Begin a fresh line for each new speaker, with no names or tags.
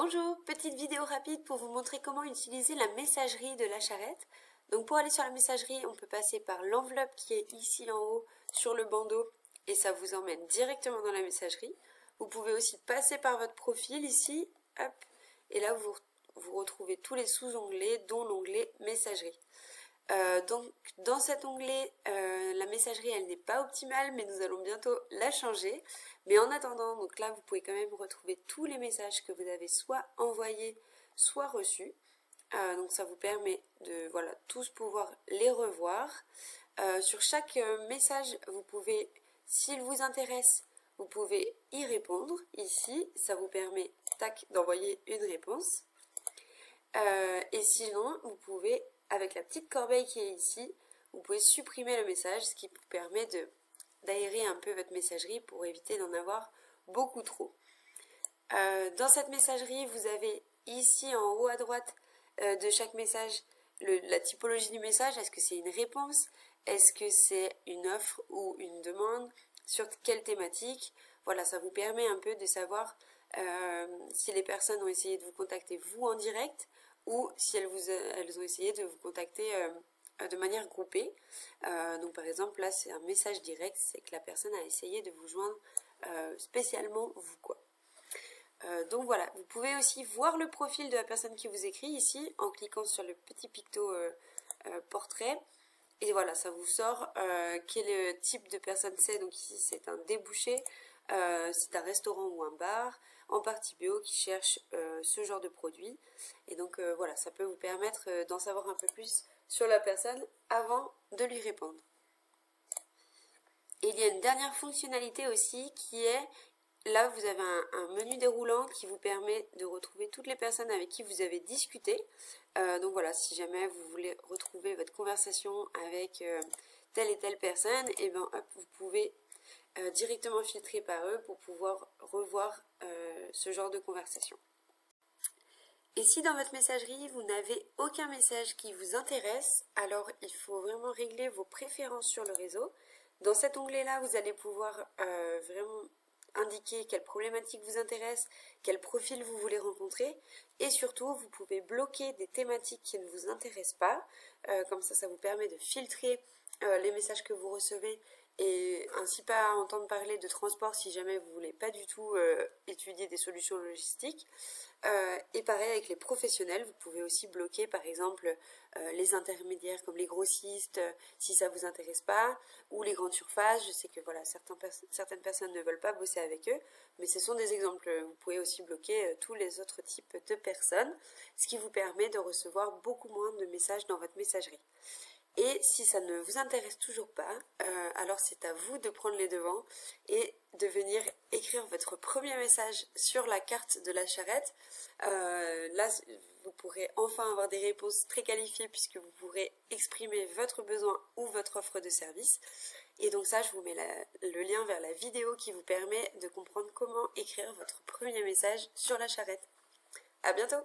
Bonjour, petite vidéo rapide pour vous montrer comment utiliser la messagerie de la charrette. Donc pour aller sur la messagerie, on peut passer par l'enveloppe qui est ici en haut sur le bandeau et ça vous emmène directement dans la messagerie. Vous pouvez aussi passer par votre profil ici, hop, et là vous retrouvez tous les sous-onglets dont l'onglet messagerie. Donc dans cet onglet, la messagerie elle n'est pas optimale mais nous allons bientôt la changer. Mais en attendant, donc là vous pouvez quand même retrouver tous les messages que vous avez soit envoyés, soit reçus. Donc ça vous permet de tous pouvoir les revoir. Sur chaque message, vous pouvez, s'il vous intéresse, vous pouvez y répondre. Ici, ça vous permet d'envoyer une réponse. Et sinon, vous pouvez, avec la petite corbeille qui est ici, vous pouvez supprimer le message, ce qui vous permet d'aérer un peu votre messagerie pour éviter d'en avoir beaucoup trop. Dans cette messagerie, vous avez ici en haut à droite de chaque message la typologie du message. Est-ce que c'est une réponse? Est-ce que c'est une offre ou une demande? Sur quelle thématique? Voilà, ça vous permet un peu de savoir si les personnes ont essayé de vous contacter vous en direct ou si elles ont essayé de vous contacter de manière groupée. Donc par exemple là c'est un message direct, c'est que la personne a essayé de vous joindre spécialement vous quoi. Donc voilà, vous pouvez aussi voir le profil de la personne qui vous écrit ici en cliquant sur le petit picto portrait. Et voilà, ça vous sort quel type de personne c'est. Donc ici c'est un débouché, c'est un restaurant ou un bar en partie bio qui cherche ce genre de produit. Et donc voilà, ça peut vous permettre d'en savoir un peu plus sur la personne avant de lui répondre. Et il y a une dernière fonctionnalité aussi qui est, là vous avez un menu déroulant qui vous permet de retrouver toutes les personnes avec qui vous avez discuté. Donc voilà, si jamais vous voulez retrouver votre conversation avec telle et telle personne, et ben hop, vous pouvez directement filtrer par eux pour pouvoir revoir ce genre de conversation. Et si dans votre messagerie, vous n'avez aucun message qui vous intéresse, alors il faut vraiment régler vos préférences sur le réseau. Dans cet onglet-là, vous allez pouvoir vraiment indiquer quelle problématique vous intéresse, quel profil vous voulez rencontrer, et surtout, vous pouvez bloquer des thématiques qui ne vous intéressent pas. Comme ça vous permet de filtrer les messages que vous recevez et ainsi pas entendre parler de transport si jamais vous voulez pas du tout étudier des solutions logistiques. Et pareil avec les professionnels, vous pouvez aussi bloquer par exemple les intermédiaires comme les grossistes si ça vous intéresse pas, ou les grandes surfaces. Je sais que voilà, certaines personnes ne veulent pas bosser avec eux, mais ce sont des exemples. Vous pouvez aussi bloquer tous les autres types de personnes, ce qui vous permet de recevoir beaucoup moins de messages dans votre messagerie. Et si ça ne vous intéresse toujours pas, alors c'est à vous de prendre les devants et de venir écrire votre premier message sur la carte de la charrette. Là, vous pourrez enfin avoir des réponses très qualifiées puisque vous pourrez exprimer votre besoin ou votre offre de service. Et donc ça, je vous mets le lien vers la vidéo qui vous permet de comprendre comment écrire votre premier message sur la charrette. À bientôt!